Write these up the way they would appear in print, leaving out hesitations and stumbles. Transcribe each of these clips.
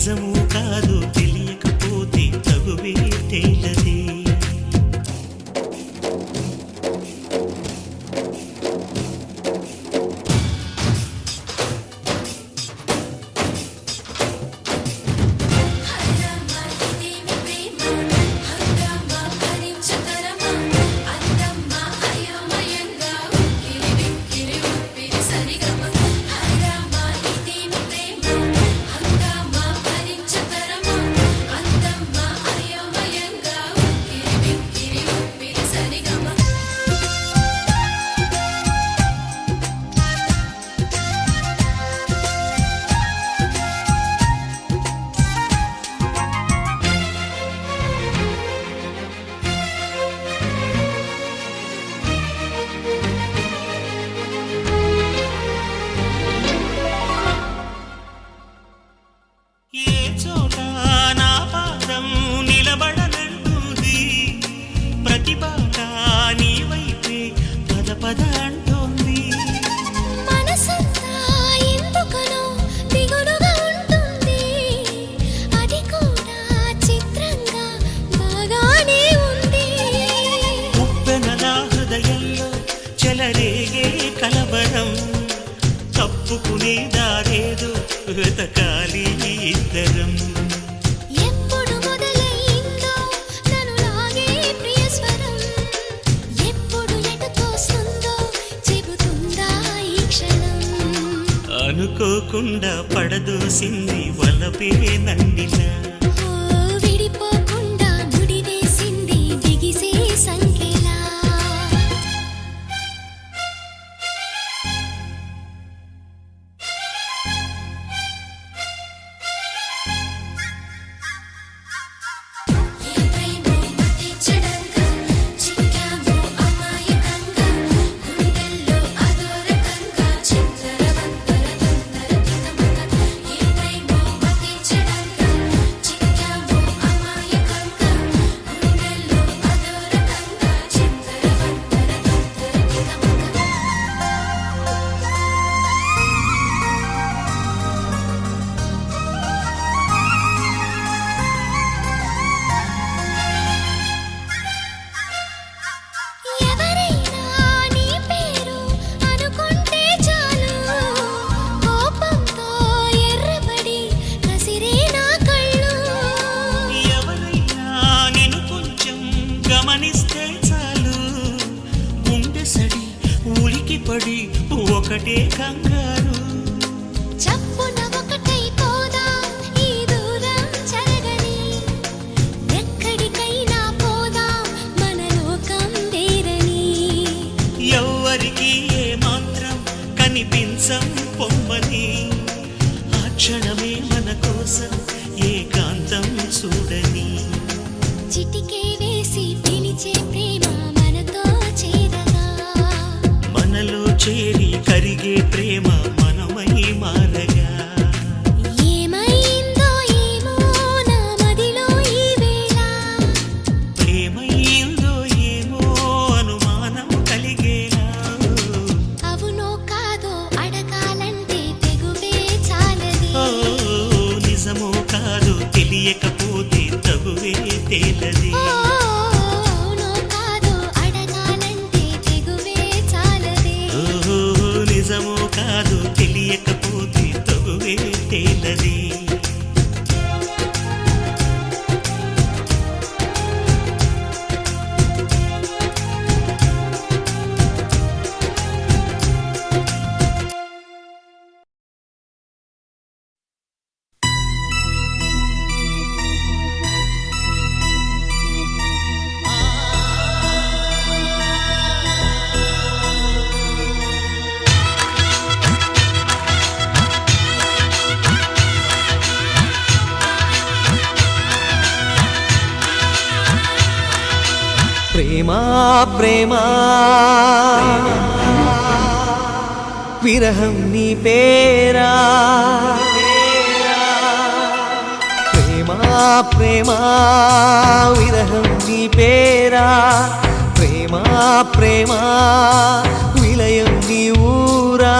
నిజము కాదు తెలియకపోతే తగువే తేలదే. కలవరం తప్పుకునే దారేదో వెతకాలి ఇద్దరం. ఎప్పుడు మొదలైందో నన్ను లాగే ప్రియ స్వరం, ఎప్పుడు ఎటు తోస్తుందో చెబుతుందా ఈ క్షణం. అనుకోకుండా పడదోసింది వలపే నండిన, విడిపోకుండా ముడివేసింది బిగిసే సంఖ్యలా. గమనిస్తే చాలు గుండె సడి ఉలికిపడి ఒకటే కంగారు. చప్పున ఒకటై పోదా ఈ దూరం చెరగని, ఎక్కడికైనా పోదా మన లోకం వేరని. ఎవ్వరికి ఏ మాత్రం కనిపించం పొమ్మని, ఆ క్షణమే మన కోసం ఏకాంతం చూడని. చిటికే వేసి పిలిచే ప్రేమ మనతో చేరగా, మనలో చేరి కరిగే ప్రేమ మనమై మారగా. ఏమైందో ఏమో నా మదిలో ఈ వేళ, ప్రేమైందో ఏమో అనుమానం కలిగేలా. అవునో కాదో అడగాలంటే తెగువే చాలది. ఓ నిజమో కాదో తెలియకపోతే తగువే తేలది. అవునో కాదో అడగాలంటే తెగువే చాలది. నిజమో కాదో తెలియకపోతే తగువే తేలది. ప్రేమా ప్రేమా విరహం నీ పేరా, ప్రేమా ప్రేమా విరహం నీ పేరా, ప్రేమా ప్రేమా విలయం నీ ఊరా.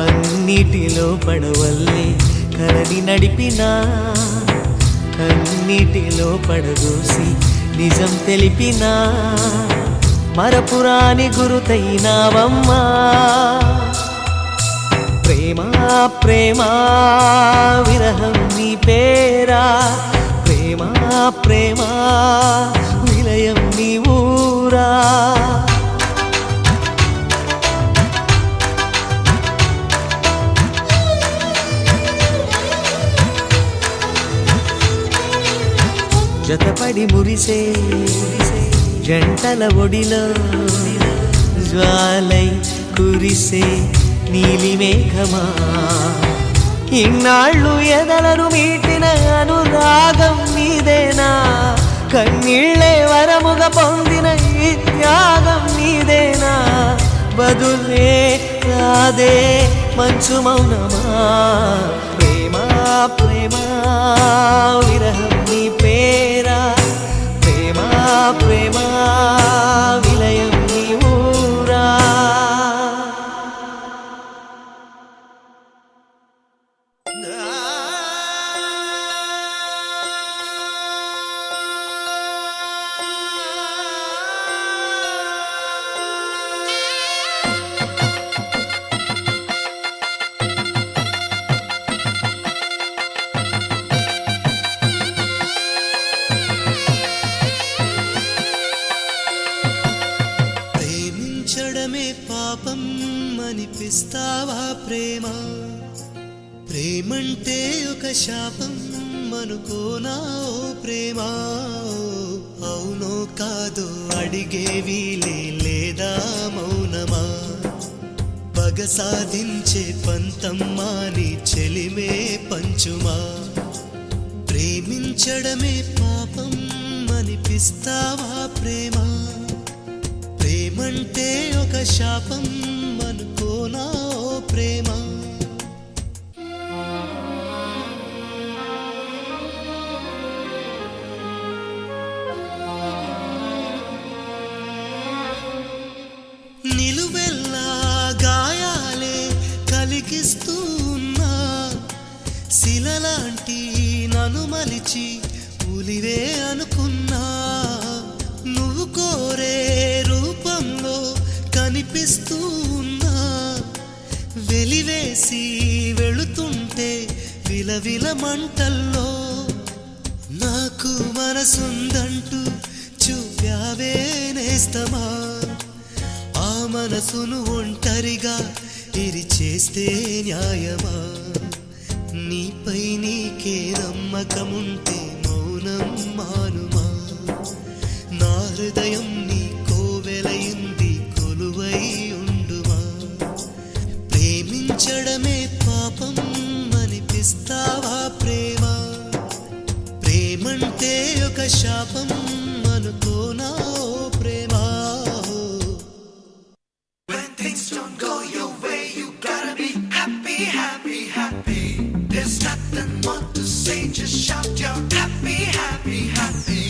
అన్నిటిలో పడవల్లే కలని నడిపినా కన్నీటిలో పడదోసి నిజం తెలిపినా మరపురాని గురుతైనావమ్మా ప్రేమ ప్రేమ విరహం నీ పేరా ప్రేమ ప్రేమ విలయం నీ ఊరా జతపడి మురిసే జంటల ఒడిలో జ్వాలై కురిసే నీలి మేఘమా ఇన్నాళ్ళు ఎదలను మీటిన అనురాగం నీదేనా కన్నీళ్ళే వరముగా పొందిన ఈ త్యాగం నీదేనా బదులే రాదే మంచు మౌనమా ప్రేమ ప్రేమ విరహం నీ పేరా ప్రేమ ప్రేమ విలయం నీ ఊరా ప్రేమించడమే పాపం అనిపిస్తావా ప్రేమ ప్రేమంటే ఒక శాపం అనుకోనా ఓ ప్రేమ అవునో కాదో అడిగేవి లేదా మౌనమా పగ సాధించే పంతమ్మా నీ చెలిమే పంచుమా ప్రేమించడమే పాపం అనిపిస్తావా ప్రేమ ప్రేమంటే ఒక శాపం అనుకోనా ఓ ప్రేమ నిలువెల్లా గాయాలే కలిగిస్తూ ఉన్నా శిలలాంటి నన్ను మలిచి ఉలివే అనుకున్నా నువ్వు కోరే రూపంలో కనిపిస్తూ ఉన్నా వెలివేసి వెళుతుంటే విలవిల మంటల్లో నాకు మనసుందంటూ చూపావే నేస్తమా ఆ మనసును ఒంటరిగా ఇరిచేస్తే న్యాయమా నీపై నీకే నమ్మకముంటే మౌనం మానుమా నా హృదయం నీ కోవెలయింది కొలువై ఉండుమా ప్రేమించడమే పాపం అనిపిస్తావా ప్రేమ ప్రేమంటే ఒక శాపం అనుకోనా ఓ ప్రేమ When things don't go your way, you gotta be happy, happy, happy. There's nothing more to say, just shout your happy, happy, happy.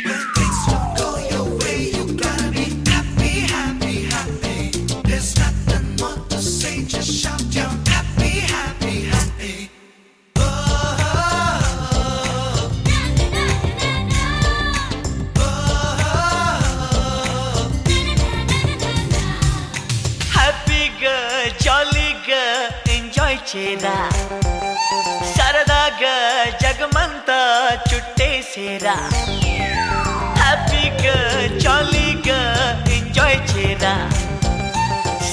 When things don't go your way, you gotta be happy, happy, happy. There's nothing more to say, just shout your happy, happy, happy. హ్యాపీగా జాలీగా enjoy చేరా సరదాగా జగమంతా చుట్టేసేరా హ్యాపీగా జాలీగా enjoy చేరా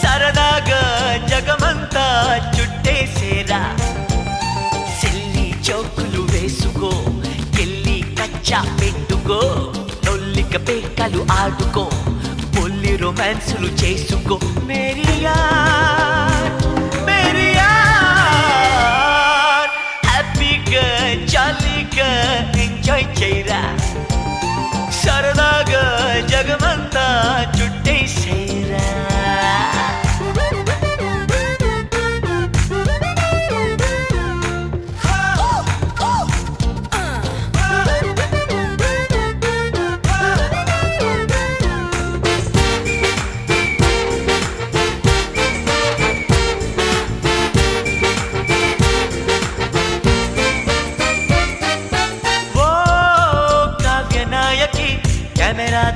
సరదాగా జగమంతా చుట్టేసేరా silly చోకులు వేసుకో కెల్లి కచ్చా పెట్టుకో నొల్లిక పేకలు ఆడుకో పొల్లి రొమాన్సులు చేసుకో మేరియా మేరియా హ్యాపీగా జాలీగా ఎంజాయ్ చేయరా సరదాగా జగమంతా చుట్టేసేరా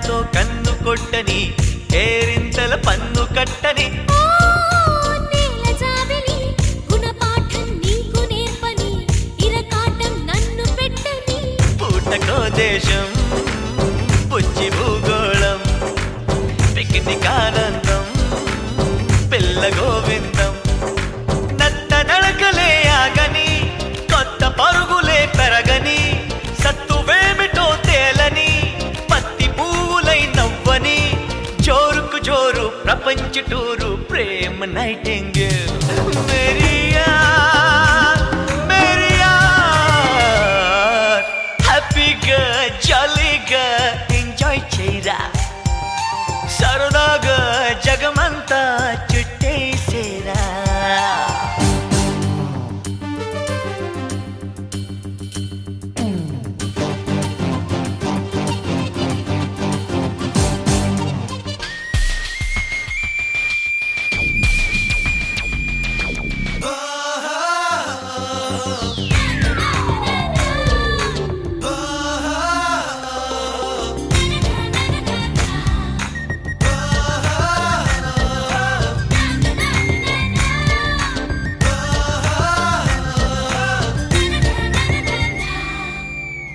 కళ్ళతో కన్ను కొట్టని కేరింతల పన్ను కట్టని ఓ నేల జాబిలి గుణపాఠం నీకు నేర్పని ఇరకాటం నన్ను పెట్టని పూటకో దేశం పుచ్చి భూగోళం పిక్నిక్ ఆనందం పిల్ల గోవిందం నత్త నడకలే ఆగని కొత్త పరుగులే పెరగని సత్తువేమిటో తేలని పత్తి పువ్వులై నవ్వని జోరుకు జోరు ప్రపంచ టూరు ప్రేమ నైటింగేల్ మేరియా మేరియా హ్యాపీగా జాలీగా ఎంజాయ్ చేయరా సరదాగా జగమంతా చుట్టేసేరా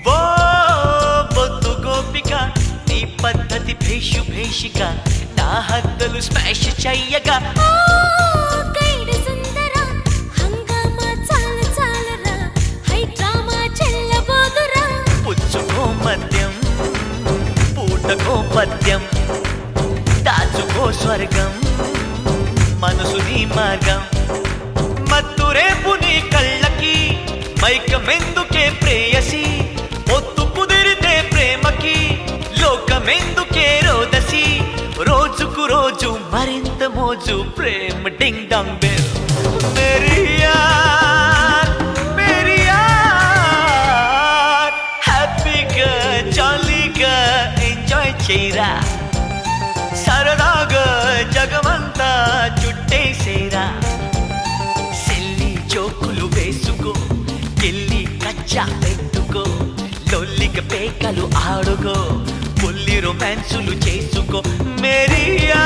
ఓ బొద్దు గోపిక నీ పద్ధతి భేషు భేషిక నా హద్దలు స్మాష్ చెయ్యగా ఓ కైడు సుందర హంగామా చాలు చాలరా హై డ్రామా చెల్లబోదురా పుచ్చుకో మద్యం పూటకో పద్యం దాచుకో స్వర్గం మనసు నీ మార్గం మత్తు రేపు నీ కళ్ళకి మైకమెందుకే ప్రేయసి ఒత్తు కుదిరితే ప్రేమకి లోకమెందుకే రోదసి రోజుకు రోజు మరింత మోజు ప్రేమ ding dong bell Maria Maria హ్యాపీగా జాలీగా ఎంజాయ్ చేయరా సరదాగా జగమంతా చుట్టేసేరా సెల్లి జోకులు వేసుకో గిల్లి కచ్చా పెట్టుకో లొల్లిక పేకలు ఆడుకో పుల్లి రొమాన్సులు చేసుకో మేరియా